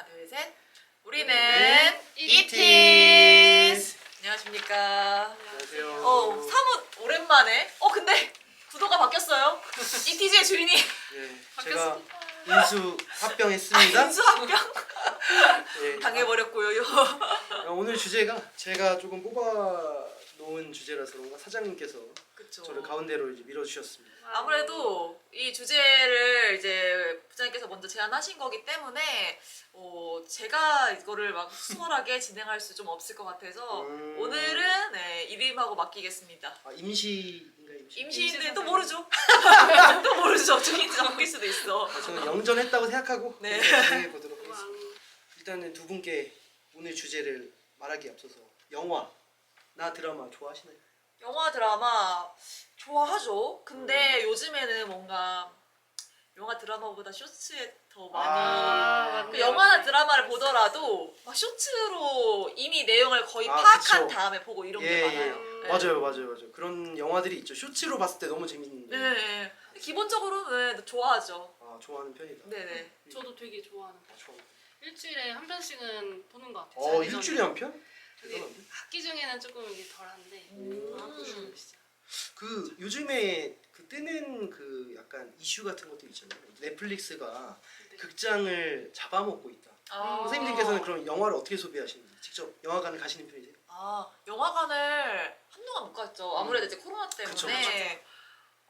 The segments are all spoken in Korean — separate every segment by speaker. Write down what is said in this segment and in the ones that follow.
Speaker 1: 하나, 둘, 셋. 우리는
Speaker 2: 이티스.
Speaker 1: 이티스. 안녕하십니까.
Speaker 2: 안녕하세요.
Speaker 1: 사뭇 오랜만에. 근데 구도가 바뀌었어요. 이티즈의 주인이
Speaker 2: 예, 제가 인수 합병했습니다.
Speaker 1: 인수합병
Speaker 2: 예,
Speaker 1: 당해버렸고요.
Speaker 2: 오늘 주제가 제가 조금 뽑아놓은 주제라서 그런가 사장님께서
Speaker 1: 그쵸.
Speaker 2: 저를 가운데로 이제 밀어주셨습니다.
Speaker 1: 아무래도 이 주제를 이제 부장님께서 먼저 제안하신 거기 때문에 제가 이거를 막 수월하게 진행할 수 좀 없을 것 같아서 오늘은 이름하고 맡기겠습니다.
Speaker 2: 임시인가 임시?
Speaker 1: 임시인데 또 모르죠. 또 모르죠. 주인인지 바뀔 수도 있어.
Speaker 2: 저는 영전했다고 생각하고
Speaker 1: 네.
Speaker 2: 진행해 보도록 하겠습니다. 일단은 두 분께 오늘 주제를 말하기에 앞서서 영화나 드라마 좋아하시나요?
Speaker 1: 영화 드라마 좋아하죠. 근데 요즘에는 뭔가 영화 드라마보다 쇼츠에 더 많이 그 영화나 드라마를 보더라도 막 쇼츠로 이미 내용을 거의 파악한
Speaker 2: 그쵸.
Speaker 1: 다음에 보고 이런 게
Speaker 2: 예,
Speaker 1: 많아요. 네.
Speaker 2: 맞아요. 그런 영화들이 있죠. 쇼츠로 봤을 때 너무 재밌는데.
Speaker 1: 네. 기본적으로는 좋아하죠.
Speaker 2: 좋아하는 편이다.
Speaker 1: 네네.
Speaker 3: 저도 되게 좋아하는 거.
Speaker 2: 좋아.
Speaker 3: 일주일에 한 편씩은 보는 것 같아요. 자기 전에.
Speaker 2: 일주일에 한 편?
Speaker 3: 되게
Speaker 2: 대단한데?
Speaker 3: 학기 중에는 조금 이게 덜한데. 진짜.
Speaker 2: 그 요즘에 그 뜨는 그 약간 이슈 같은 것도 있잖아요. 넷플릭스가
Speaker 3: 네.
Speaker 2: 극장을 잡아먹고 있다. 선생님들께서는 그럼 영화를 어떻게 소비하시는지 직접 영화관을 가시는 편이세요?
Speaker 1: 영화관을 한동안 못 갔죠. 아무래도 이제 코로나 때문에
Speaker 2: 그쵸.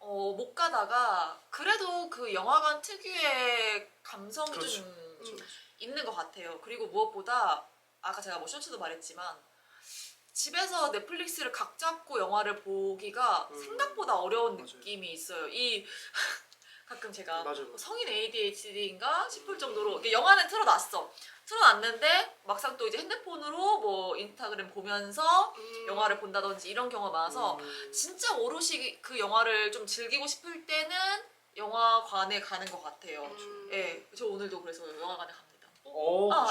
Speaker 1: 못 가다가 그래도 그 영화관 특유의 감성이
Speaker 2: 그렇죠.
Speaker 1: 좀 있는 것 같아요. 그리고 무엇보다 아까 제가 뭐 쇼츠도 말했지만 집에서 넷플릭스를 각 잡고 영화를 보기가 생각보다 어려운
Speaker 2: 맞아요.
Speaker 1: 느낌이 있어요. 가끔 제가
Speaker 2: 맞아요.
Speaker 1: 성인 ADHD인가 싶을 정도로 이게 영화는 틀어놨는데 막상 또 이제 핸드폰으로 뭐 인스타그램 보면서 영화를 본다든지 이런 경우가 많아서 진짜 오롯이 그 영화를 좀 즐기고 싶을 때는 영화관에 가는 것 같아요. 예, 저 오늘도 그래서 영화관에 갑니다.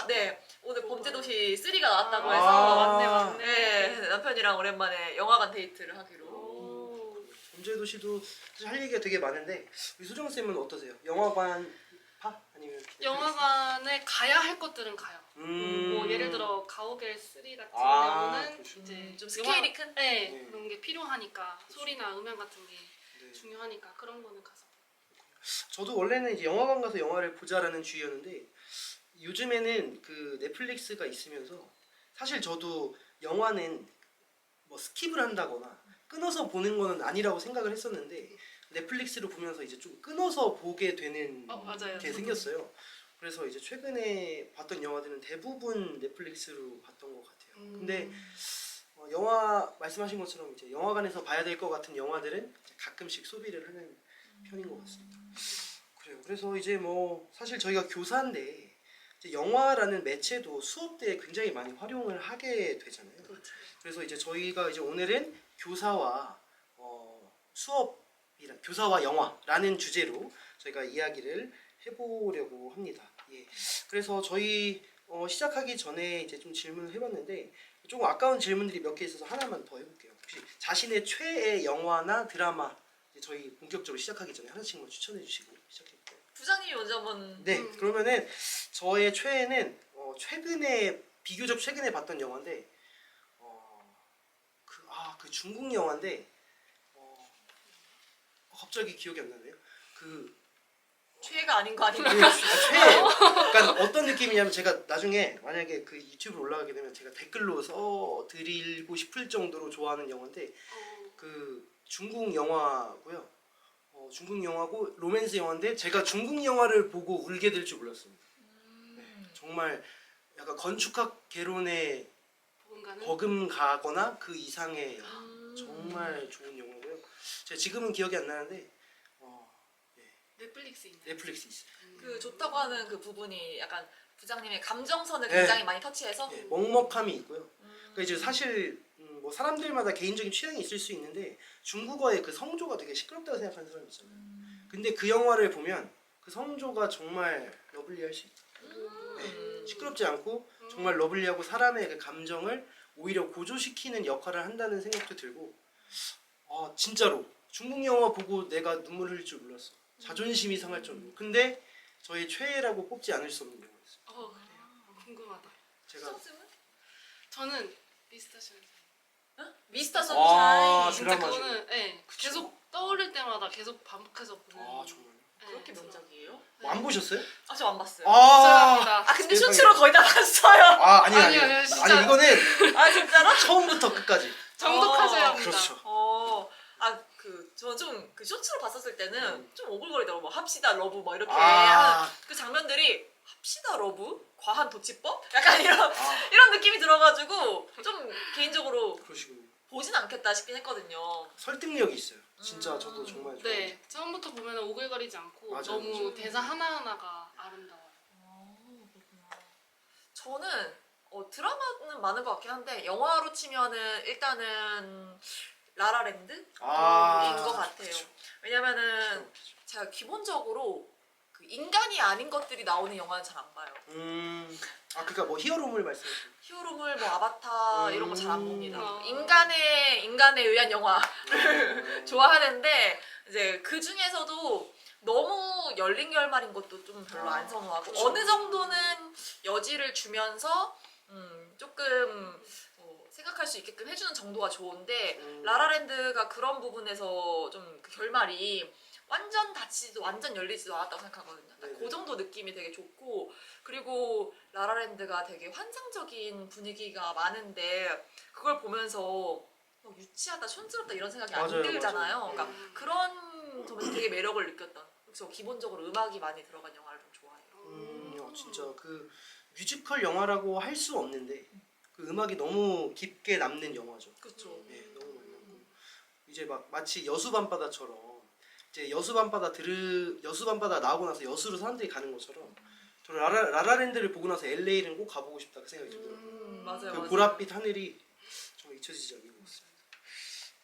Speaker 1: 네. 오늘 범죄도시 3가 나왔다고 해서
Speaker 3: 맞네.
Speaker 1: 네, 남편이랑 오랜만에 영화관 데이트를 하기로.
Speaker 2: 범죄도시도 사실 할 얘기가 되게 많은데 우리 소정 쌤은 어떠세요? 영화관 파 아니면 넷플릭스?
Speaker 3: 영화관에 가야 할 것들은 가요. 뭐 예를 들어 가오갤 3 같은 경우는
Speaker 2: 그렇죠.
Speaker 3: 이제
Speaker 1: 좀 스케일이 큰?
Speaker 3: 네, 그런 게 필요하니까 소리나 음향 같은 게
Speaker 2: 네.
Speaker 3: 중요하니까 그런 거는 가서.
Speaker 2: 저도 원래는 이제 영화관 가서 영화를 보자라는 주의였는데 요즘에는 그 넷플릭스가 있으면서 사실 저도 영화는 뭐 스킵을 한다거나 끊어서 보는 거는 아니라고 생각을 했었는데 넷플릭스를 보면서 이제 좀 끊어서 보게 되는
Speaker 3: 맞아요.
Speaker 2: 게 생겼어요. 그래서 이제 최근에 봤던 영화들은 대부분 넷플릭스로 봤던 것 같아요. 근데 영화 말씀하신 것처럼 이제 영화관에서 봐야 될 것 같은 영화들은 이제 가끔씩 소비를 하는 편인 것 같습니다. 그래요. 그래서 이제 뭐 사실 저희가 교사인데 이제 영화라는 매체도 수업 때 굉장히 많이 활용을 하게 되잖아요.
Speaker 3: 그렇죠.
Speaker 2: 그래서 이제 저희가 이제 오늘은 교사와 교사와 영화라는 주제로 저희가 이야기를 해보려고 합니다. 예. 그래서 저희 시작하기 전에 이제 좀 질문을 해봤는데 조금 아까운 질문들이 몇 개 있어서 하나만 더 해볼게요. 혹시 자신의 최애 영화나 드라마 이제 저희 본격적으로 시작하기 전에 하나씩만 추천해 주시고 시작해볼까요?
Speaker 1: 부장님이 먼저 한번.
Speaker 2: 네, 그러면은 저의 최애는 비교적 최근에 봤던 영화인데 그 중국 영화인데 갑자기 기억이 안 나네요.
Speaker 1: 최애가 아닌 거 아닌가?
Speaker 2: 최애. 그러니까 어떤 느낌이냐면 제가 나중에 만약에 그 유튜브로 올라가게 되면 제가 댓글로 써드리고 싶을 정도로 좋아하는 영화인데 그 중국 영화고요. 중국 영화고 로맨스 영화인데 제가 중국 영화를 보고 울게 될 줄 몰랐습니다. 네, 정말 약간 건축학 개론에 버금가거나 그 이상의 정말 좋은 영화고요. 제가 지금은 기억이 안 나는데
Speaker 3: 넷플릭스 있나요?
Speaker 2: 넷플릭스 있어요.
Speaker 1: 그 좋다고 하는 그 부분이 약간 부장님의 감정선을
Speaker 2: 네.
Speaker 1: 굉장히 많이 터치해서.
Speaker 2: 네, 먹먹함이 있고요. 그러니까 이제 사실 뭐 사람들마다 개인적인 취향이 있을 수 있는데 중국어의 그 성조가 되게 시끄럽다고 생각하는 사람이 있잖아요. 근데 그 영화를 보면 그 성조가 정말 러블리할 수 있어요. 네, 시끄럽지 않고 정말 러블리하고 사람의 그 감정을 오히려 고조시키는 역할을 한다는 생각도 들고 진짜로 중국 영화 보고 내가 눈물 흘릴 줄 몰랐어. 자존심이 상할 정도로. 근데 저의 최애라고 뽑지 않을 수 없는 영화였어요. 제가
Speaker 1: 수정쌤은?
Speaker 3: 저는 미스터 션샤인.
Speaker 1: 미스터
Speaker 2: 아,
Speaker 1: 선샤인.
Speaker 3: 진짜
Speaker 2: 드라마죠.
Speaker 3: 그거는 네,
Speaker 2: 그쵸?
Speaker 3: 계속 떠오를 때마다 계속 반복해서 보는.
Speaker 2: 아 정말.
Speaker 3: 네,
Speaker 1: 그렇게
Speaker 3: 그래서-
Speaker 1: 명작이에요?
Speaker 3: 네.
Speaker 2: 안 보셨어요?
Speaker 1: 아, 저 안 봤어요.
Speaker 3: 죄송합니다.
Speaker 1: 아, 근데
Speaker 2: 세상에.
Speaker 1: 쇼츠로 거의 다 봤어요.
Speaker 2: 아 아니요
Speaker 3: 아니요,
Speaker 2: 아니요.
Speaker 3: 아니요, 진짜.
Speaker 2: 아니 이거는
Speaker 1: 아, 진짜로?
Speaker 2: 처음부터 끝까지.
Speaker 3: 정독하셔야 합니다.
Speaker 2: 그렇죠.
Speaker 1: 저 좀 그 쇼츠로 봤었을 때는 좀 오글거리더라고. 뭐 합시다 러브 뭐 이렇게
Speaker 2: 아.
Speaker 1: 하는 그 장면들이 합시다 러브? 과한 도치법? 약간 이런
Speaker 2: 아
Speaker 1: 이런 느낌이 들어가지고 좀 개인적으로
Speaker 2: 그러시군요.
Speaker 1: 보진 않겠다 싶긴 했거든요.
Speaker 2: 설득력이 있어요. 진짜 저도 정말 좋아해요.
Speaker 3: 네, 처음부터 보면 오글거리지 않고
Speaker 2: 맞아요,
Speaker 3: 너무
Speaker 2: 맞아요.
Speaker 3: 대사 하나하나가 아름다워요.
Speaker 1: 그렇구나. 저는 드라마는 많은 것 같긴 한데 영화로 치면은 일단은 라라랜드인 것 같아요.
Speaker 2: 그쵸.
Speaker 1: 왜냐면은 제가 기본적으로 그 인간이 아닌 것들이 나오는 영화는 잘 안 봐요.
Speaker 2: 아 그러니까 뭐 히어로물 말씀하시는.
Speaker 1: 히어로물, 뭐 아바타 이런 거 잘 안 봅니다.
Speaker 3: 음.
Speaker 1: 인간에 의한 영화를 좋아하는데 이제 그 중에서도 너무 열린 결말인 것도 좀 별로 안 선호하고
Speaker 2: 그쵸.
Speaker 1: 어느 정도는 여지를 주면서 조금 생각할 수 있게끔 해주는 정도가 좋은데 라라랜드가 그런 부분에서 좀 그 결말이 완전 닫히지도 완전 열리지도 않았다고 생각하거든요. 딱
Speaker 2: 네네.
Speaker 1: 그 정도 느낌이 되게 좋고 그리고 라라랜드가 되게 환상적인 분위기가 많은데 그걸 보면서 막 유치하다, 촌스럽다 이런 생각이 안
Speaker 2: 맞아요,
Speaker 1: 들잖아요.
Speaker 2: 맞아요.
Speaker 1: 그러니까 그런 점에서 되게 매력을 느꼈던. 그래서 기본적으로 음악이 많이 들어간 영화를 좀 좋아해요.
Speaker 2: 진짜 그 뮤지컬 영화라고 할 수 없는데 그 음악이 너무 깊게 남는 영화죠.
Speaker 1: 그렇죠.
Speaker 2: 네, 너무 많이 남고 이제 막 마치 여수 밤바다처럼 이제 여수 밤바다 나오고 나서 여수로 사람들이 가는 것처럼 저 라라랜드를 보고 나서 LA를 꼭 가보고 싶다 그 생각이 들더라고요.
Speaker 1: 맞아요.
Speaker 2: 그
Speaker 1: 맞아요.
Speaker 2: 보랏빛 하늘이 정말 잊혀지지 않는 것 같습니다.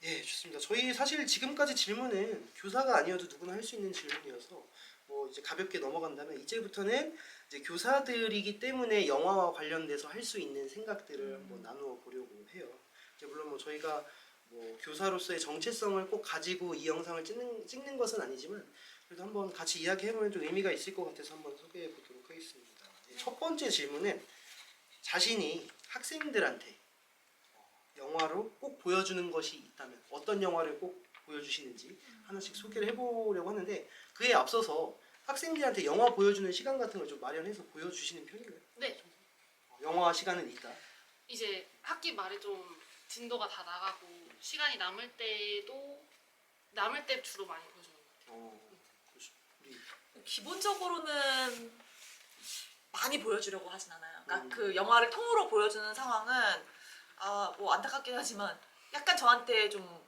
Speaker 2: 예, 좋습니다. 저희 사실 지금까지 질문은 교사가 아니어도 누구나 할 수 있는 질문이어서 뭐 이제 가볍게 넘어간다면 이제부터는 이제 교사들이기 때문에 영화와 관련돼서 할 수 있는 생각들을 한번 나누어 보려고 해요. 이제 물론 뭐 저희가 뭐 교사로서의 정체성을 꼭 가지고 이 영상을 찍는 것은 아니지만 그래도 한번 같이 이야기해보면 좀 의미가 있을 것 같아서 한번 소개해 보도록 하겠습니다. 첫 번째 질문은 자신이 학생들한테 영화로 꼭 보여주는 것이 있다면 어떤 영화를 꼭 보여주시는지 하나씩 소개를 해보려고 하는데 그에 앞서서 학생들한테 영화 보여주는 시간 같은 걸 좀 마련해서 보여주시는 편인가요?
Speaker 3: 네,
Speaker 2: 영화 시간은 있다.
Speaker 3: 이제 학기 말에 좀 진도가 다 나가고 시간이 남을 때 주로 많이 보여주는 것 같아요.
Speaker 2: 그렇죠. 우리
Speaker 1: 기본적으로는 많이 보여주려고 하진 않아요. 그러니까
Speaker 2: 음.
Speaker 1: 그 영화를 통으로 보여주는 상황은 뭐 안타깝긴 하지만 약간 저한테 좀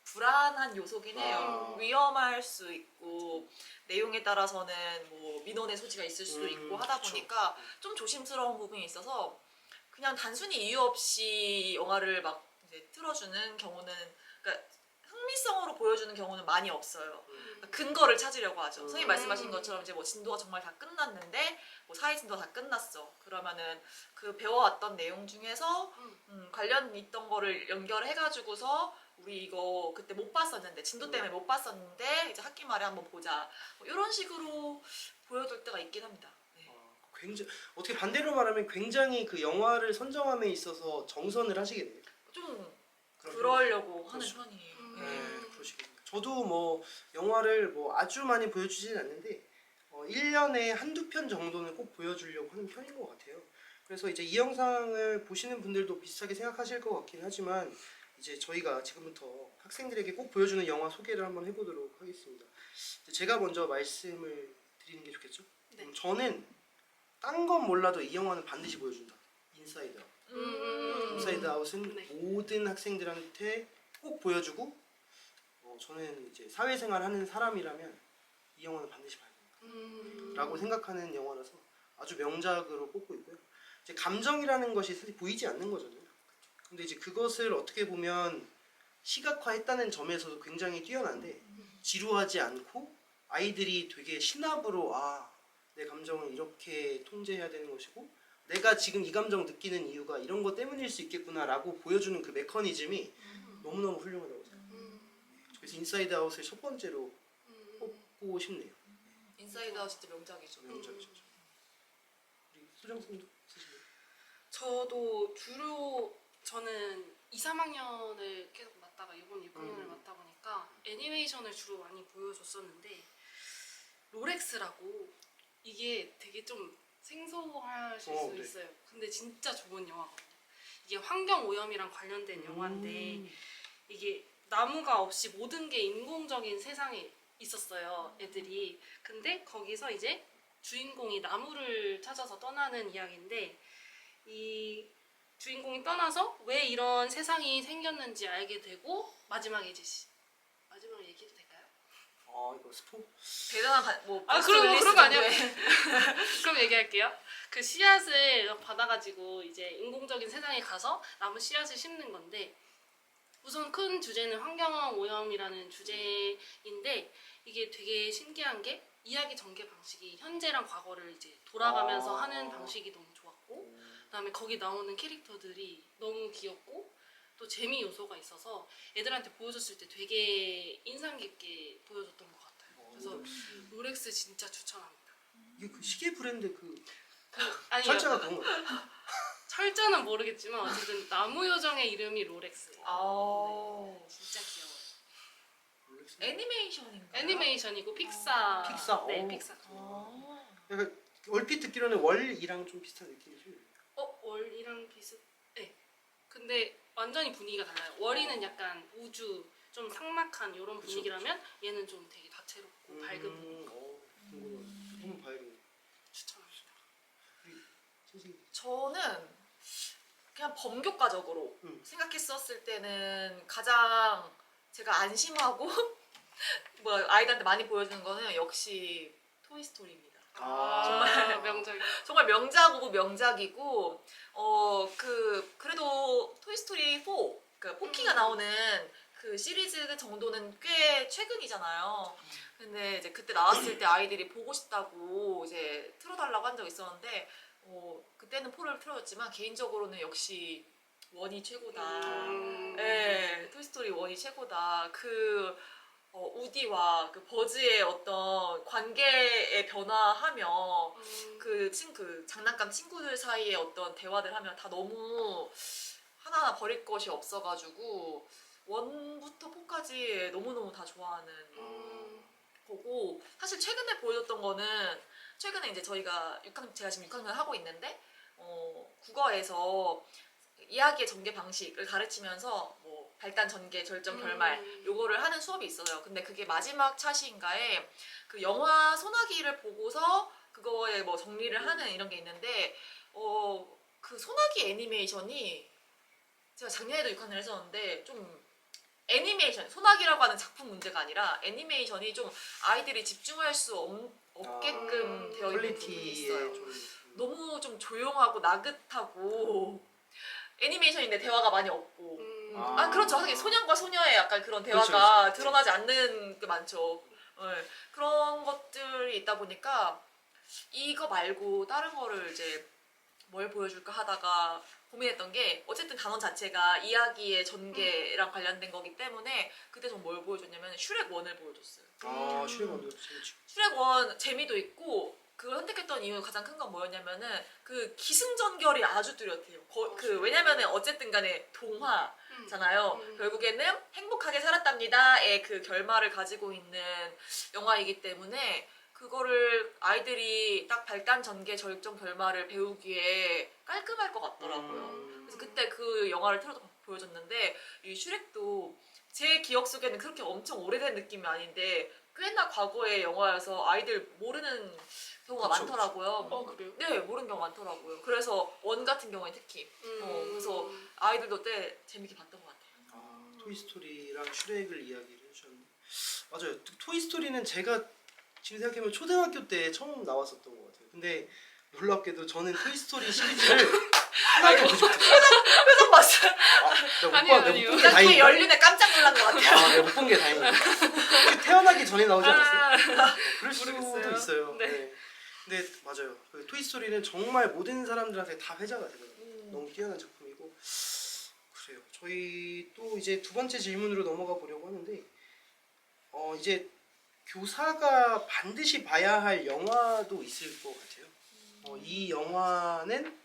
Speaker 1: 불안한 요소긴 해요.
Speaker 2: 아.
Speaker 1: 위험할 수 있고 내용에 따라서는 뭐 민원의 소지가 있을 수도 있고 하다
Speaker 2: 그쵸.
Speaker 1: 보니까 좀 조심스러운 부분이 있어서 그냥 단순히 이유 없이 영화를 막 이제 틀어주는 경우는 그러니까 흥미성으로 보여주는 경우는 많이 없어요. 그러니까 근거를 찾으려고 하죠. 선생님 말씀하신 것처럼 이제 뭐 진도가 정말 다 끝났는데 뭐 사회 진도가 다 끝났어. 그러면은 그 배워왔던 내용 중에서 관련 있던 거를 연결해가지고서 우리 이거 그때 못 봤었는데 진도 때문에 못 봤었는데 이제 학기 말에 한번 보자. 뭐 이런 식으로 보여줄 때가 있긴 합니다. 네.
Speaker 2: 굉장히 어떻게 반대로 말하면 굉장히 그 영화를 선정함에 있어서 정선을 하시겠네요.
Speaker 1: 좀
Speaker 2: 그런
Speaker 1: 그러려고 하는
Speaker 2: 그렇죠.
Speaker 1: 편이에요.
Speaker 2: 네, 그러시겠네요. 저도 뭐 영화를 뭐 아주 많이 보여주지는 않는데 1년에 한두 편 정도는 꼭 보여주려고 하는 편인 것 같아요. 그래서 이제 이 영상을 보시는 분들도 비슷하게 생각하실 것 같긴 하지만 이제 저희가 지금부터 학생들에게 꼭 보여주는 영화 소개를 한번 해보도록 하겠습니다. 이제 제가 먼저 말씀을 드리는 게 좋겠죠?
Speaker 3: 네.
Speaker 2: 저는 딴 건 몰라도 이 영화는 반드시 보여준다. 인사이드 아웃. 인사이드 아웃은
Speaker 3: 네.
Speaker 2: 모든 학생들한테 꼭 보여주고 저는 이제 사회생활 하는 사람이라면 이 영화는 반드시 봐야 된다 라고 생각하는 영화라서 아주 명작으로 꼽고 있고요. 이제 감정이라는 것이 사실 보이지 않는 거잖아요. 근데 이제 그것을 어떻게 보면 시각화했다는 점에서도 굉장히 뛰어난데 지루하지 않고 아이들이 되게 신압으로 내 감정을 이렇게 통제해야 되는 것이고 내가 지금 이 감정 느끼는 이유가 이런 것 때문일 수 있겠구나 라고 보여주는 그 메커니즘이 너무너무 훌륭하다고 생각해요. 그래서 인사이드 아웃을 첫 번째로 꼽고 싶네요.
Speaker 1: 인사이드 아웃 진짜 명작이죠.
Speaker 2: 명작이죠. 우리 수정 선생님도 있으신가요?
Speaker 3: 저도 주로 저는 2, 3학년을 계속 맡다가 이번 6학년을 맡다 보니까 애니메이션을 주로 많이 보여줬었는데 롤렉스라고 이게 되게 좀 생소하실 수
Speaker 2: 네.
Speaker 3: 있어요. 근데 진짜 좋은 영화거든요. 이게 환경 오염이랑 관련된 영화인데 이게 나무가 없이 모든 게 인공적인 세상에 있었어요, 애들이. 근데 거기서 이제 주인공이 나무를 찾아서 떠나는 이야기인데 이 주인공이 떠나서 왜 이런 세상이 생겼는지 알게 되고 마지막에 이제 마지막을 얘기해도 될까요?
Speaker 2: 아 이거 스포?
Speaker 1: 대단한 뭐
Speaker 3: 아
Speaker 1: 브루스
Speaker 3: 그럼
Speaker 1: 윌리스
Speaker 3: 그런 거 아니야?
Speaker 1: 정도의
Speaker 3: 그럼 얘기할게요. 그 씨앗을 받아가지고 이제 인공적인 세상에 가서 나무 씨앗을 심는 건데 우선 큰 주제는 환경 오염이라는 주제인데 이게 되게 신기한 게 이야기 전개 방식이 현재랑 과거를 이제 돌아가면서 하는 방식이 너무 좋았고 그다음에 거기 나오는 캐릭터들이 너무 귀엽고 또 재미 요소가 있어서 애들한테 보여줬을 때 되게 인상 깊게 보여줬던 것 같아요. 그래서 롤렉스 진짜 추천합니다.
Speaker 2: 이게 그 시계 브랜드 그
Speaker 3: 아니
Speaker 2: 철자가 그런 거
Speaker 3: 철자는 모르겠지만 어쨌든 나무 요정의 이름이 롤렉스예요.
Speaker 1: 아
Speaker 3: 진짜 귀여워요.
Speaker 1: 애니메이션인가?
Speaker 3: 애니메이션이고 픽사.
Speaker 2: 픽사?
Speaker 3: 네,
Speaker 2: 오.
Speaker 3: 픽사.
Speaker 1: 아.
Speaker 2: 약간 얼핏 듣기로는 월이랑 좀 비슷한 느낌이죠.
Speaker 3: 월이랑 비슷. 네. 근데 완전히 분위기가 달라요. 월이는 약간 우주 좀 삭막한 이런
Speaker 2: 그쵸,
Speaker 3: 분위기라면 얘는 좀 되게 다채롭고 밝은 분위기.
Speaker 2: 궁금해. 한번 봐야겠네.
Speaker 3: 추천합니다.
Speaker 2: 선생님.
Speaker 1: 저는 그냥 범교과적으로
Speaker 2: 음.
Speaker 1: 생각했었을 때는 가장 제가 안심하고 뭐 아이들한테 많이 보여주는 거는 역시 토이스토리입니다.
Speaker 3: 정말 명작이.
Speaker 1: 정말 명작이고 명작이고 그래도 토이스토리 4 그 포키가 나오는 그 시리즈 정도는 꽤 최근이잖아요. 근데 이제 그때 나왔을 때 아이들이 보고 싶다고 이제 틀어달라고 한 적이 있었는데 그때는 4를 틀어줬지만 개인적으로는 역시 1이 최고다. 네, 토이스토리 1이 최고다. 우디와 그 버즈의 어떤 관계에 변화하며 그 장난감 친구들 사이의 어떤 대화들 하면 다 너무 하나하나 버릴 것이 없어가지고 1부터 4까지 너무너무 다 좋아하는 거고 사실 최근에 보여줬던 거는 최근에 이제 제가 지금 6학년 하고 있는데 국어에서 이야기의 전개 방식을 가르치면서 뭐 발단, 전개, 절정, 결말 요거를 하는 수업이 있어요. 근데 그게 마지막 차시인가에 그 영화 소나기를 보고서 그거에 뭐 정리를 하는 이런 게 있는데 그 소나기 애니메이션이 제가 작년에도 6학년 했었는데 좀 애니메이션 소나기라고 하는 작품 문제가 아니라 애니메이션이 좀 아이들이 집중할 수 없게끔 되어 있는 부분이
Speaker 2: 퀄리티에
Speaker 1: 있어요.
Speaker 2: 좀
Speaker 1: 너무 좀 조용하고 나긋하고 애니메이션인데 대화가 많이 없고 그렇죠. 하긴 소년과 소녀의 약간 그런 대화가
Speaker 2: 그렇죠.
Speaker 1: 드러나지 않는 게 많죠. 네. 그런 것들이 있다 보니까 이거 말고 다른 거를 이제 뭘 보여줄까 하다가 고민했던 게 어쨌든 단원 자체가 이야기의 전개랑 관련된 거기 때문에 그때 좀 뭘 보여줬냐면 슈렉 1을 보여줬어요.
Speaker 2: 슈레건도 재밌죠.
Speaker 1: 슈렉 1 재미도 있고 그걸 선택했던 이유 가장 큰 건 뭐였냐면은 그 기승전결이 아주 뚜렷해요. 왜냐면은 어쨌든 간에 동화잖아요. 결국에는 행복하게 살았답니다의 그 결말을 가지고 있는 영화이기 때문에 그거를 아이들이 딱 발단, 전개, 절정, 결말을 배우기에 깔끔할 것 같더라고요. 그래서 그때 그 영화를 틀어서 보여줬는데 이 슈렉도 제 기억 속에는 그렇게 엄청 오래된 느낌이 아닌데 꽤나 과거의 영화여서 아이들 모르는 경우가
Speaker 2: 그쵸,
Speaker 1: 많더라고요.
Speaker 3: 그래요?
Speaker 1: 네, 모르는 경우가 많더라고요. 그래서 1 같은 경우에 특히 그래서 아이들도 때 재밌게 봤던 것 같아요.
Speaker 2: 토이스토리랑 슈렉을 이야기를 해주셨는데 맞아요. 토이스토리는 제가 지금 생각해보면 초등학교 때 처음 나왔었던 것 같아요. 근데 놀랍게도 저는 토이스토리 시리즈를 하나도 보지 못했어요.
Speaker 1: 표정 봤어요.
Speaker 3: 아니요.
Speaker 2: 못 본 게
Speaker 1: 짱구의
Speaker 2: 다행이에요.
Speaker 1: 연륜에 깜짝 놀란 것 같아요.
Speaker 2: 내가 못 본 게 다행이에요. 태어나기 전에 나오지 않았어요? 그럴 수도
Speaker 3: 모르겠어요.
Speaker 2: 있어요.
Speaker 3: 네.
Speaker 2: 네. 근데 맞아요. 그 토이스토리는 정말 모든 사람들한테 다 회자가 되더라고요. 너무 뛰어난 작품이고 그래요. 저희 또 이제 두 번째 질문으로 넘어가 보려고 하는데 이제 교사가 반드시 봐야 할 영화도 있을 것 같아요. 이 영화는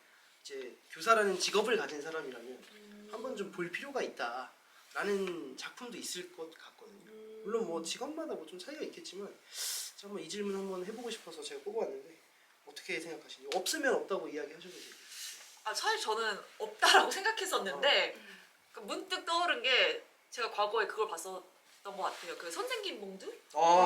Speaker 2: 이제 교사라는 직업을 가진 사람이라면 한번 좀 볼 필요가 있다라는 작품도 있을 것 같거든요. 물론 뭐 직업마다 뭐 좀 차이가 있겠지만 저 한번 이 질문 한번 해보고 싶어서 제가 뽑아왔는데 어떻게 생각하시나요? 없으면 없다고 이야기하셔도 돼요.
Speaker 1: 아 사실 저는 없다라고 생각했었는데 그 문득 떠오른 게 제가 과거에 그걸 봤었던 것 같아요. 그 선생님 봉두?
Speaker 2: 아,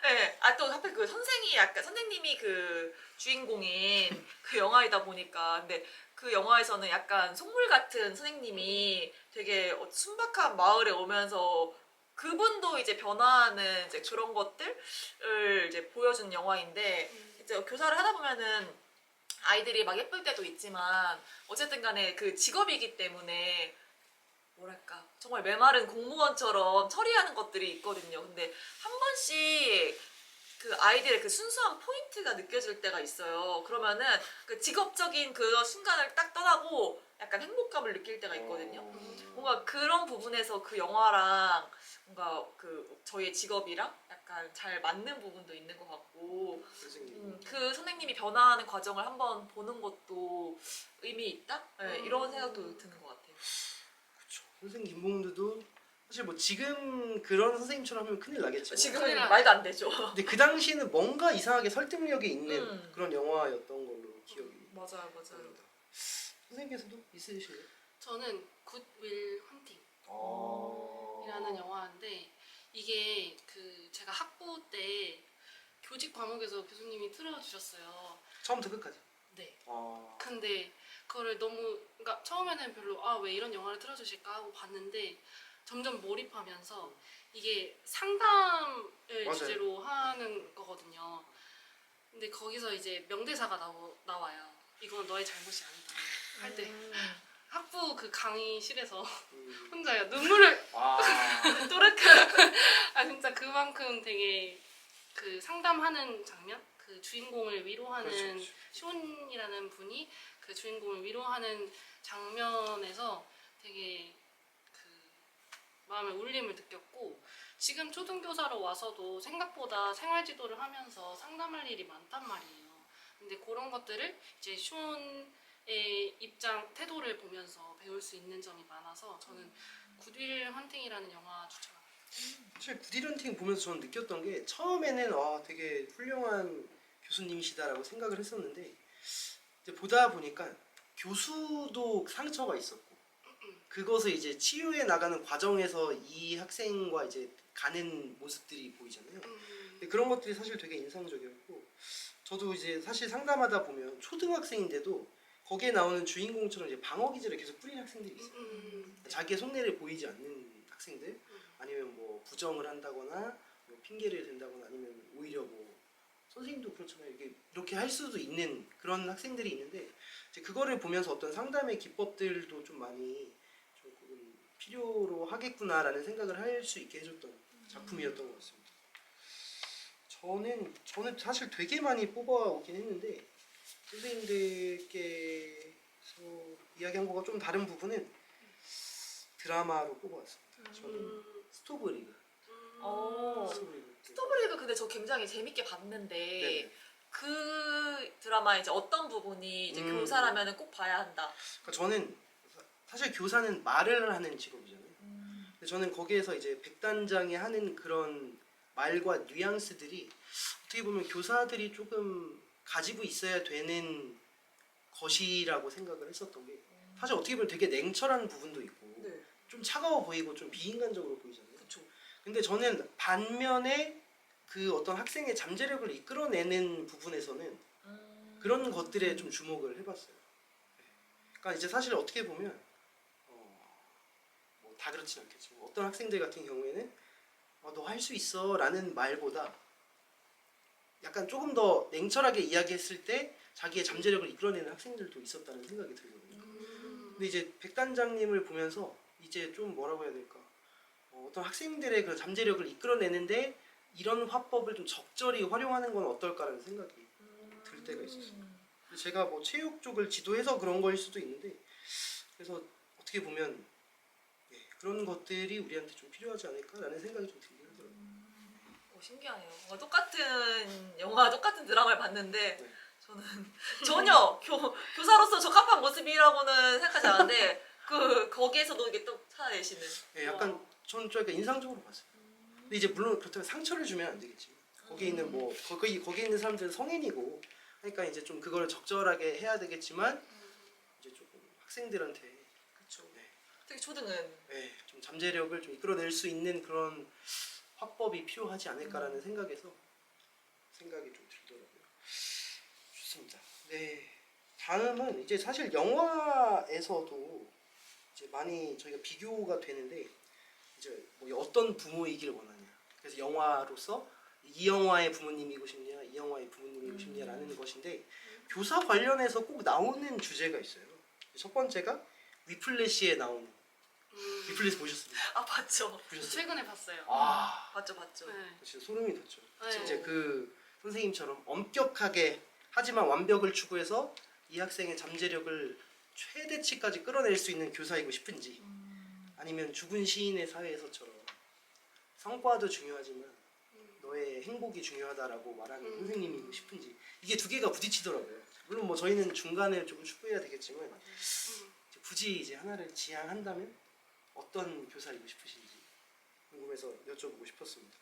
Speaker 1: 네. 아 또 하필 그 선생이 약간 선생님이 그 주인공인 그 영화이다 보니까 근데 그 영화에서는 약간 속물 같은 선생님이 되게 순박한 마을에 오면서 그분도 이제 변화하는 이제 그런 것들을 이제 보여준 영화인데 이제 교사를 하다 보면은 아이들이 막 예쁠 때도 있지만 어쨌든 간에 그 직업이기 때문에 뭐랄까 정말 메마른 공무원처럼 처리하는 것들이 있거든요. 근데 한 번씩 그 아이들의 그 순수한 포인트가 느껴질 때가 있어요. 그러면은 그 직업적인 그 순간을 딱 떠나고 약간 행복감을 느낄 때가 있거든요. 뭔가 그런 부분에서 그 영화랑 뭔가 그 저희의 직업이랑 약간 잘 맞는 부분도 있는 것 같고
Speaker 2: 선생님.
Speaker 1: 그 선생님이 변화하는 과정을 한번 보는 것도 의미 있다? 네, 이런 생각도 드는 것 같아요.
Speaker 2: 그렇죠. 선생님 김봉두도 사실 뭐 지금 그런 선생님처럼 하면 큰일 나겠지만
Speaker 1: 지금은 말도 안 되죠.
Speaker 2: 근데 그 당시에는 뭔가 이상하게 설득력이 있는 그런 영화였던 걸로 기억이
Speaker 1: 맞아요, 맞아요.
Speaker 2: 납니다. 선생님께서도 있으실래요?
Speaker 3: 저는 굿윌 헌팅이라는
Speaker 2: 아...
Speaker 3: 영화인데 이게 그 제가 학부 때 교직 과목에서 교수님이 틀어주셨어요.
Speaker 2: 처음부터 끝까지.
Speaker 3: 네.
Speaker 2: 아...
Speaker 3: 근데 그거를 너무 그러니까 처음에는 별로 아 왜 이런 영화를 틀어주실까 하고 봤는데 점점 몰입하면서 이게 상담을
Speaker 2: 맞아요.
Speaker 3: 주제로 하는 거거든요. 근데 거기서 이제 명대사가 나와요. 이건 너의 잘못이 아니다. 할 때 학부 그 강의실에서 혼자요 눈물을
Speaker 2: 아...
Speaker 3: 또르르 아 진짜 그만큼 되게 그 상담하는 장면 그 주인공을 위로하는
Speaker 2: 그렇죠, 그렇죠.
Speaker 3: 시온이라는 분이 그 주인공을 위로하는 장면에서 되게 그 마음에 울림을 느꼈고 지금 초등교사로 와서도 생각보다 생활지도를 하면서 상담할 일이 많단 말이에요. 근데 그런 것들을 이제 시온의 입장 태도를 보면서 배울 수 있는 점이 많아서 저는 굿윌 헌팅이라는 영화 추천합니다.
Speaker 2: 사실 구디런팅 보면서 저는 느꼈던 게 처음에는 되게 훌륭한 교수님이시다라고 생각을 했었는데 이제 보다 보니까 교수도 상처가 있었고 그것을 이제 치유해 나가는 과정에서 이 학생과 이제 가는 모습들이 보이잖아요. 근데 그런 것들이 사실 되게 인상적이었고 저도 이제 사실 상담하다 보면 초등학생인데도 거기에 나오는 주인공처럼 이제 방어 기제를 계속 뿌리는 학생들이 있어요. 자기의 속내를 보이지 않는 학생들 아니면 뭐 부정을 한다거나 뭐 핑계를 댄다거나 아니면 오히려 뭐 선생님도 그렇잖아요. 이렇게 할 수도 있는 그런 학생들이 있는데 이제 그거를 보면서 어떤 상담의 기법들도 좀 많이 조금 필요로 하겠구나라는 생각을 할 수 있게 해줬던 작품이었던 것 같습니다. 저는 사실 되게 많이 뽑아오긴 했는데 선생님들께서 이야기한 거가 좀 다른 부분은 드라마로 뽑아왔습니다. 저는 스토브리그. 스토브리그.
Speaker 1: 스토브리그 근데 저 굉장히 재밌게 봤는데
Speaker 2: 네네.
Speaker 1: 그 드라마 이제 어떤 부분이 이제 교사라면은 꼭 봐야 한다.
Speaker 2: 그러니까 저는 사실 교사는 말을 하는 직업이잖아요. 근데 저는 거기에서 이제 백단장이 하는 그런 말과 뉘앙스들이 어떻게 보면 교사들이 조금 가지고 있어야 되는 것이라고 생각을 했었던 게 사실 어떻게 보면 되게 냉철한 부분도 있고
Speaker 1: 네.
Speaker 2: 좀 차가워 보이고 좀 비인간적으로 보이잖아요.
Speaker 1: 그렇죠.
Speaker 2: 근데 저는 반면에 그 어떤 학생의 잠재력을 이끌어내는 부분에서는 그런 것들에 좀 주목을 해봤어요. 그러니까 이제 사실 어떻게 보면 뭐 다 그렇진 않겠지만 어떤 학생들 같은 경우에는 너 할 수 있어라는 말보다 약간 조금 더 냉철하게 이야기했을 때 자기의 잠재력을 이끌어내는 학생들도 있었다는 생각이 들거든요. 근데 이제 백단장님을 보면서 이제 좀 뭐라고 해야 될까? 어떤 학생들의 그 잠재력을 이끌어내는데 이런 화법을 좀 적절히 활용하는 건 어떨까라는 생각이 들 때가 있었어요. 제가 뭐 체육 쪽을 지도해서 그런 거일 수도 있는데 그래서 어떻게 보면 그런 것들이 우리한테 좀 필요하지 않을까라는 생각이 좀 들긴 하더라고요.
Speaker 1: 신기하네요. 똑같은 영화, 똑같은 드라마를 봤는데
Speaker 2: 네.
Speaker 1: 저는 전혀 교사로서 적합한 모습이라고는 생각하지 않았는데 거기에서도 이게 또 찾아내시는.
Speaker 2: 예, 약간 전 좀 약간 인상적으로 봤어요. 근데 이제 물론 그렇다면 상처를 주면 안 되겠지. 거기 있는 뭐 거기 있는 사람들은 성인이고 그러니까 이제 좀 그걸 적절하게 해야 되겠지만 이제 조금 학생들한테
Speaker 1: 그렇죠.
Speaker 2: 네,
Speaker 1: 특히 초등은
Speaker 2: 네, 좀 잠재력을 좀 이끌어낼 수 있는 그런 화법이 필요하지 않을까라는 생각이 좀 들더라고요. 좋습니다. 네, 다음은 이제 사실 영화에서도 이제 많이 저희가 비교가 되는데 이제 뭐 어떤 부모이길 원하냐. 그래서 영화로서 이 영화의 부모님이고 싶냐, 이 영화의 부모님이고 싶냐라는 것인데 교사 관련해서 꼭 나오는 주제가 있어요. 첫 번째가 위플래시에 나오는 위플래시 보셨습니까?
Speaker 1: 아 봤죠.
Speaker 2: 보셨어요?
Speaker 3: 최근에 봤어요.
Speaker 2: 아,
Speaker 1: 봤죠.
Speaker 3: 네.
Speaker 2: 진짜 소름이 돋죠.
Speaker 3: 네.
Speaker 2: 이제 그 선생님처럼 엄격하게 하지만 완벽을 추구해서 이 학생의 잠재력을 최대치까지 끌어낼 수 있는 교사이고 싶은지 아니면 죽은 시인의 사회에서처럼 성과도 중요하지만 너의 행복이 중요하다라고 말하는 선생님이고 싶은지 이게 두 개가 부딪히더라고요. 물론 뭐 저희는 중간에 조금 추구해야 되겠지만 이제 굳이 이제 하나를 지향한다면 어떤 교사이고 싶으신지 궁금해서 여쭤보고 싶었습니다.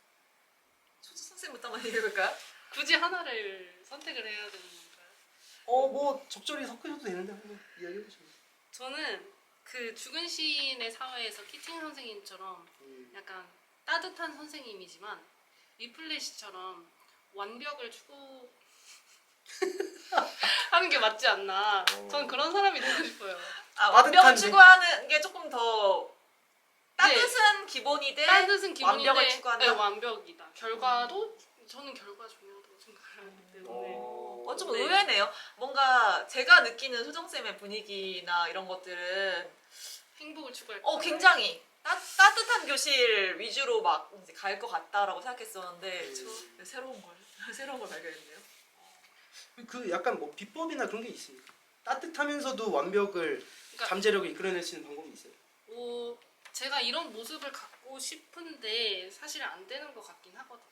Speaker 1: 초등 선생님부터 한번 얘기해볼까요?
Speaker 3: 굳이 하나를 선택을 해야 되는 건가요?
Speaker 2: 뭐 적절히 섞으셔도 되는데 한번 이야기해 보시면.
Speaker 3: 저는 그 죽은 시인의 사회에서 키팅 선생님처럼
Speaker 2: 음.
Speaker 3: 약간 따뜻한 선생님이지만 위플래시처럼 완벽을 추구하는 게 맞지 않나. 저는 그런 사람이 되고 싶어요.
Speaker 1: 아
Speaker 2: 따뜻한데?
Speaker 1: 완벽을 추구하는 게 조금 더 따뜻은 기본이 돼.
Speaker 3: 따뜻은 기본인데
Speaker 1: 완벽을 추구한다?
Speaker 3: 네, 완벽이다. 결과도 저는 결과 중요하다고 생각을 하기 때문에
Speaker 1: 좀
Speaker 3: 네.
Speaker 1: 의외네요. 뭔가 제가 느끼는 소정쌤의 분위기나 이런 것들은
Speaker 3: 행복을 추구할
Speaker 1: 굉장히 따뜻한 교실 위주로 막 이제 갈 것 같다라고 생각했었는데 새로운 걸 발견했네요.
Speaker 2: 그 약간 뭐 비법이나 그런 게 있습니까? 따뜻하면서도 완벽을
Speaker 3: 그러니까-
Speaker 2: 잠재력을 이끌어낼 수 있는 방법이 있어요.
Speaker 3: 제가 이런 모습을 갖고 싶은데 사실 안 되는 것 같긴 하거든요.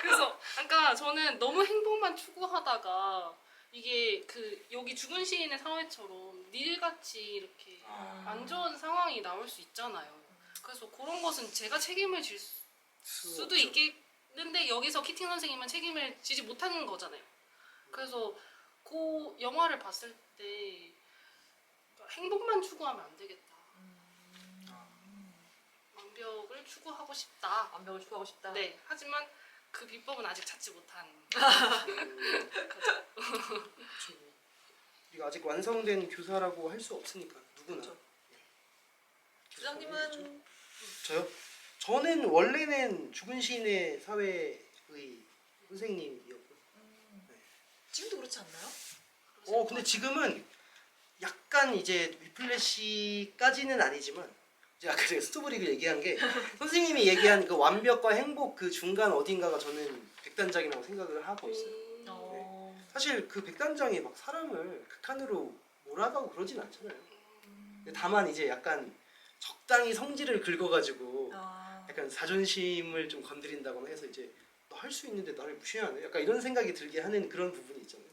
Speaker 3: 그래서 그러니까 저는 너무 행복만 추구하다가 이게 그 여기 죽은 시인의 사회처럼 닐같이 이렇게 안 좋은 상황이 나올 수 있잖아요. 그래서 그런 것은 제가 책임을 질 수도
Speaker 2: 없죠.
Speaker 3: 있겠는데 여기서 키팅 선생님은 책임을 지지 못하는 거잖아요. 그래서 그 영화를 봤을 때 행복만 추구하면 안 되겠다. 완벽을 추구하고 싶다.
Speaker 1: 완벽을 추구하고 싶다.
Speaker 3: 네. 하지만 그 비법은 아직 찾지 못한.
Speaker 2: 우리가 아직 완성된 교사라고 할 수 없으니까 누구나.
Speaker 1: 그렇죠.
Speaker 2: 네.
Speaker 1: 부장님은
Speaker 2: 저요? 저는 원래는 죽은 시인의 사회의 선생님이었고요.
Speaker 1: 지금도 그렇지 않나요?
Speaker 2: 근데 지금은 약간 이제 위플래시까지는 아니지만 이제 아까 제가 스토브릭을 얘기한 게 선생님이 얘기한 그 완벽과 행복 그 중간 어딘가가 저는 백단장이라고 생각을 하고 있어요. 사실 그 백단장이 막 사람을 극한으로 몰아가고 그러진 않잖아요. 근데 다만 이제 약간 적당히 성질을 긁어가지고 약간 자존심을 좀 건드린다거나 해서 이제 너 할 수 있는데 나를 무시하네? 약간 이런 생각이 들게 하는 그런 부분이 있잖아요.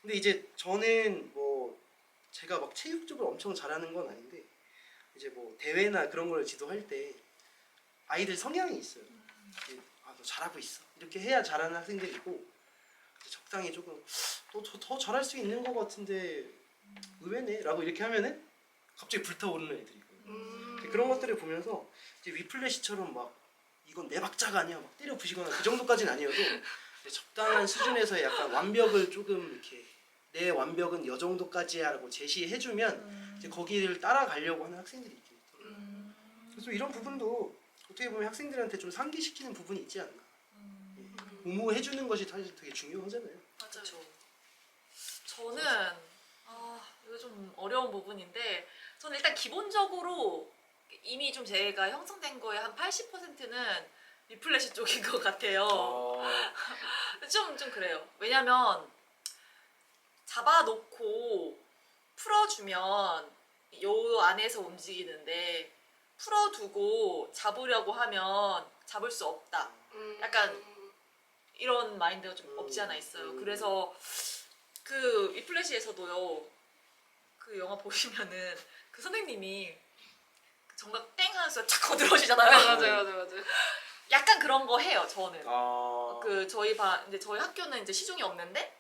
Speaker 2: 근데 이제 저는 뭐 제가 막 체육적으로 엄청 잘하는 건 아닌데 이제 뭐 대회나 그런 걸 지도할 때 아이들 성향이 있어요. 너 잘하고 있어. 이렇게 해야 잘하는 학생들이 있고 적당히 조금 더 잘할 수 있는 것 같은데 의외네 라고 이렇게 하면은 갑자기 불타오르는 애들이 있거든요. 그런 것들을 보면서 이제 위플래시처럼 막 이건 내 박자가 아니야 막 때려 부시거나 그 정도까지는 아니어도 이제 적당한 수준에서 약간 완벽을 조금 이렇게 내 완벽은 이 정도까지야 라고 제시해주면 이제 거기를 따라가려고 하는 학생들이 있긴 있더라고요. 그래서 이런 부분도 어떻게 보면 학생들한테 좀 상기시키는 부분이 있지 않나. 공모해주는 것이 사실 되게 중요하잖아요.
Speaker 3: 맞아요.
Speaker 1: 그렇죠. 저는 이거 좀 어려운 부분인데 저는 일단 기본적으로 이미 좀 제가 형성된 거에 한 80%는 리플래시 쪽인 것 같아요. 좀 그래요. 왜냐면 잡아놓고 풀어주면 요 안에서 움직이는데 풀어두고 잡으려고 하면 잡을 수 없다. 약간 이런 마인드가 좀 없지 않아 있어요. 그래서 그 위플래시에서도요. 그 영화 보시면은 그 선생님이 그 정각 땡 하면서 착 거들어오시잖아요.
Speaker 3: 맞아요.
Speaker 1: 약간 그런 거 해요. 저는.
Speaker 2: 아.
Speaker 1: 그 저희 반 이제 저희 학교는 이제 시종이 없는데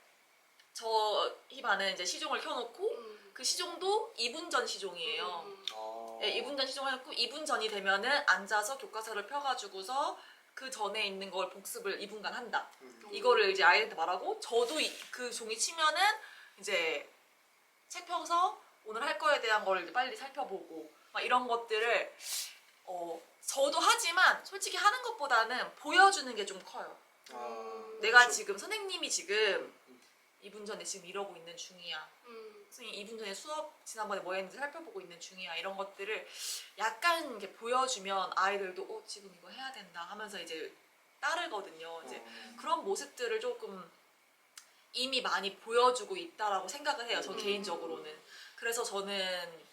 Speaker 1: 저희 반은 이제 시종을 켜놓고 그 시종도 2분 전 시종이에요.
Speaker 2: 아.
Speaker 1: 네, 2분 전 시종을 해놓고 2분 전이 되면은 앉아서 교과서를 펴가지고서 그 전에 있는 걸 복습을 2분간 한다. 이거를 이제 아이한테 말하고 저도 그 종이 치면은 이제 책 펴서 오늘 할 거에 대한 걸 이제 빨리 살펴보고 막 이런 것들을 저도 하지만 솔직히 하는 것보다는 보여주는 게 좀 커요. 내가
Speaker 2: 그렇죠.
Speaker 1: 지금 선생님이 지금 2분 전에 지금 이러고 있는 중이야. 선생님 2분 전에 수업 지난번에 뭐 했는지 살펴보고 있는 중이야. 이런 것들을 약간 이렇게 보여주면 아이들도 지금 이거 해야 된다 하면서 이제 따르거든요. 이제 그런 모습들을 조금 이미 많이 보여주고 있다라고 생각을 해요. 저 개인적으로는. 그래서 저는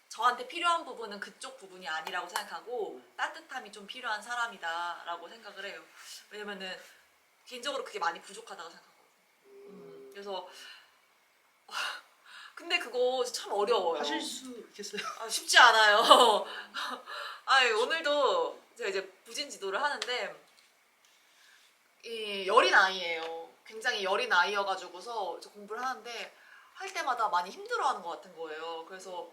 Speaker 1: 저한테 필요한 부분은 그쪽 부분이 아니라고 생각하고 따뜻함이 좀 필요한 사람이다라고 생각을 해요. 왜냐면은 개인적으로 그게 많이 부족하다고 생각하거든요. 그래서 근데 그거 참 어려워요.
Speaker 2: 하실 수 있겠어요?
Speaker 1: 쉽지 않아요. 오늘도 제가 이제 부진 지도를 하는데 이 여린 아이예요. 굉장히 여린 아이여가지고서 공부를 하는데 할 때마다 많이 힘들어하는 것 같은 거예요. 그래서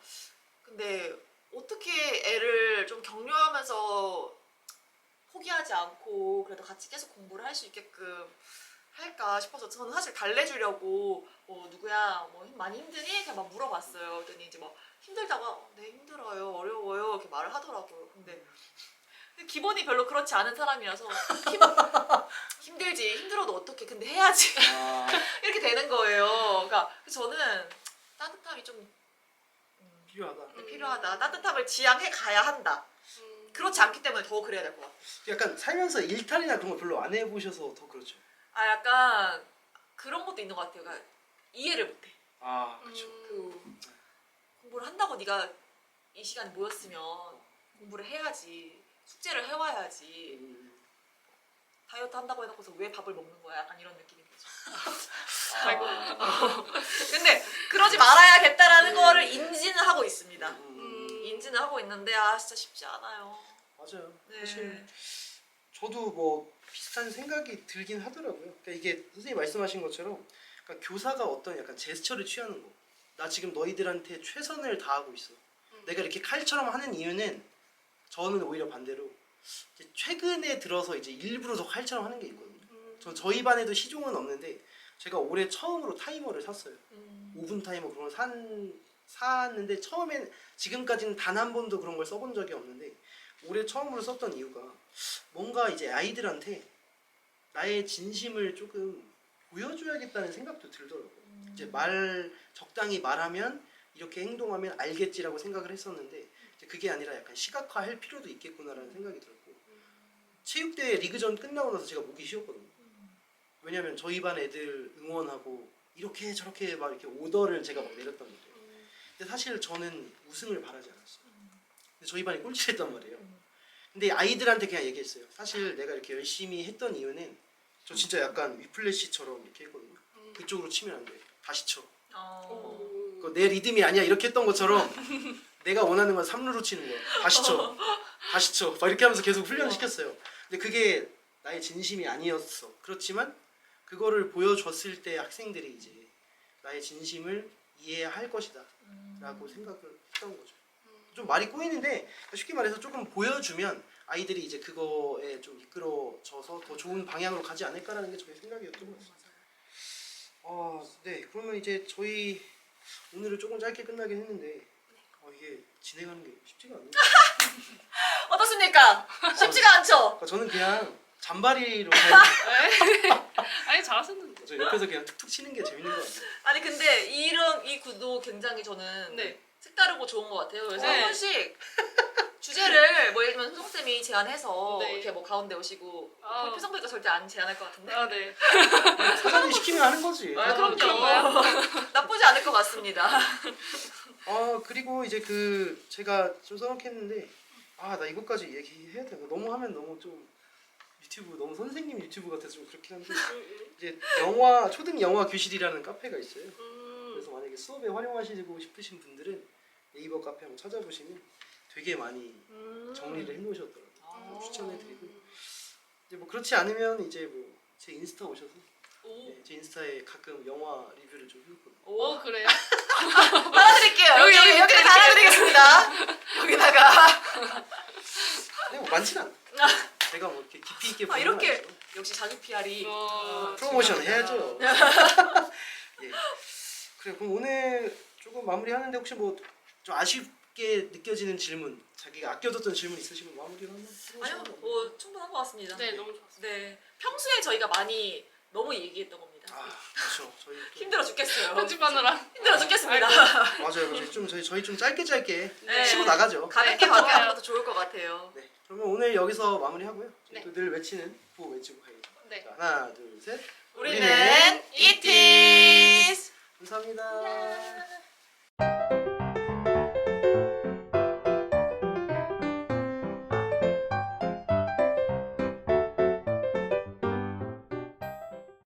Speaker 1: 근데 어떻게 애를 좀 격려하면서 포기하지 않고 그래도 같이 계속 공부를 할 수 있게끔 할까 싶어서 저는 사실 달래주려고 누구야 많이 힘드니? 그냥 막 물어봤어요. 그랬더니 이제 막 힘들다가 네 힘들어요 어려워요 이렇게 말을 하더라고요. 근데 기본이 별로 그렇지 않은 사람이라서 힘들지 힘들어도 어떻게 근데 해야지 이렇게 되는 거예요. 그러니까 저는 따뜻함이 좀
Speaker 2: 필요하다.
Speaker 1: 필요하다. 따뜻함을 지향해 가야 한다. 그렇지 않기 때문에 더 그래야 될 것 같아요.
Speaker 2: 약간 살면서 일탈이나 그런 거 별로 안 해보셔서 더 그렇죠.
Speaker 1: 약간 그런 것도 있는 것 같아요. 그러니까 이해를 못해.
Speaker 2: 그렇죠.
Speaker 1: 그 공부를 한다고 네가 이 시간에 모였으면 공부를 해야지. 숙제를 해와야지. 다이어트 한다고 해놓고서 왜 밥을 먹는 거야? 약간 이런 느낌인 거죠. 근데 그러지 말아야겠다라는 거를 인지는 하고 있습니다. 인지는 하고 있는데 진짜 쉽지 않아요.
Speaker 2: 맞아요.
Speaker 1: 네.
Speaker 2: 사실 저도 뭐 비슷한 생각이 들긴 하더라고요. 그러니까 이게 선생님 말씀하신 것처럼 그러니까 교사가 어떤 약간 제스처를 취하는 거. 나 지금 너희들한테 최선을 다하고 있어. 내가 이렇게 칼처럼 하는 이유는 저는 오히려 반대로 이제 최근에 들어서 이제 일부러 더 칼처럼 하는 게 있거든요. 저희 반에도 시종은 없는데 제가 올해 처음으로 타이머를 샀어요. 5분 타이머 그런 거 샀는데 처음엔 지금까지는 단 한 번도 그런 걸 써본 적이 없는데 올해 처음으로 썼던 이유가 뭔가 이제 아이들한테 나의 진심을 조금 보여줘야겠다는 생각도 들더라고요. 이제 적당히 말하면 이렇게 행동하면 알겠지라고 생각을 했었는데 이제 그게 아니라 약간 시각화할 필요도 있겠구나라는 생각이 들었고 체육대회 리그전 끝나고 나서 제가 목이 쉬었거든요. 왜냐면 저희 반 애들 응원하고 이렇게 저렇게 막 이렇게 오더를 제가 막 내렸단 말이에요. 근데 사실 저는 우승을 바라지 않았어요. 근데 저희 반이 꼴찌했단 말이에요. 근데 아이들한테 그냥 얘기했어요. 사실 내가 이렇게 열심히 했던 이유는 저 진짜 약간 위플래시처럼 이렇게 했거든요. 그쪽으로 치면 안 돼. 다시 쳐. 그거 내 리듬이 아니야. 이렇게 했던 것처럼 내가 원하는 건 3루로 치는 거야. 다시 쳐. 다시 쳐. 막 이렇게 하면서 계속 훈련을 시켰어요. 근데 그게 나의 진심이 아니었어. 그렇지만 그거를 보여줬을 때 학생들이 이제 나의 진심을 이해할 것이다 라고 생각을 했던 거죠. 좀 말이 꼬이는데 쉽게 말해서 조금 보여주면 아이들이 이제 그거에 좀 이끌어져서 더 좋은 방향으로 가지 않을까라는 게 저의 생각이었던 것 같습니다. 네, 그러면 이제 저희 오늘은 조금 짧게 끝나긴 했는데 이게 진행하는 게 쉽지가 않네요.
Speaker 1: 어떻습니까? 쉽지가 않죠?
Speaker 2: 그러니까 저는 그냥 잔바리로 가요.
Speaker 3: 아니 잘하셨는데.
Speaker 2: 저 옆에서 그냥 툭툭 치는 게 재밌는 것 같아요.
Speaker 1: 아니 근데 이 구도 굉장히 저는 색다르고 좋은 것 같아요. 그래서 한 번씩 주제를 예를 들면 소송쌤이 제안해서 이렇게 뭐 가운데 오시고 표정보니까 절대 안 제안할 것 같은데.
Speaker 3: 네.
Speaker 2: 사장님 시키면 하는 거지.
Speaker 1: 그럼요. 나쁘지 않을 것 같습니다.
Speaker 2: 그리고 이제 제가 좀 써놓겠는데 나 이것까지 얘기해야 되나? 너무 하면 너무 좀 유튜브 너무 선생님 유튜브 같아서 좀 그렇긴 한데 이제 영화 초등 영화 교실이라는 카페가 있어요. 그래서 만약에 수업에 활용하시고 싶으신 분들은 네이버 카페 한번 찾아보시면 되게 많이 정리를 해놓으셨더라고요. 추천해드리고 이제 뭐 그렇지 않으면 이제 뭐 제 인스타 오셔서 네, 제 인스타에 가끔 영화 리뷰를 좀 해놓거든요.
Speaker 3: 오 그래요?
Speaker 1: 달아드릴게요. 여기
Speaker 3: 이렇게
Speaker 1: 달아드리겠습니다. 여기다가
Speaker 2: 근데 뭐 많진 않아. 제가 뭐 이렇게 깊이 있게 보는
Speaker 1: 이렇게
Speaker 2: 건 아니죠.
Speaker 1: 역시 자기 PR이
Speaker 2: 프로모션 해야죠. 예. 그래 그럼 오늘 조금 마무리하는데 혹시 뭐 좀 아쉽게 느껴지는 질문, 자기가 아껴뒀던 질문 있으시면 마무리를 한번
Speaker 1: 아니요,
Speaker 2: 해보시면
Speaker 1: 뭐 충분한 것 같습니다.
Speaker 3: 네 너무 좋았어요.
Speaker 1: 네, 평소에 저희가 많이 너무 얘기했던 겁니다.
Speaker 2: 아 그렇죠. 저희 좀
Speaker 1: 힘들어 죽겠어요.
Speaker 3: 편집하느라
Speaker 1: 힘들어 죽겠습니다.
Speaker 2: 맞아요. 좀 저희 좀 짧게
Speaker 1: 네.
Speaker 2: 쉬고 나가죠.
Speaker 1: 가볍게
Speaker 3: 네,
Speaker 1: 마무리하는
Speaker 3: 좋아요.
Speaker 1: 것도 좋을 것 같아요.
Speaker 2: 네. 그러면 오늘 여기서 마무리하고요.
Speaker 3: 네.
Speaker 2: 또 늘 외치는 구호 외치고 가야죠.
Speaker 3: 네.
Speaker 2: 자, 하나, 둘, 셋.
Speaker 1: 우리는 이티스.
Speaker 2: 감사합니다.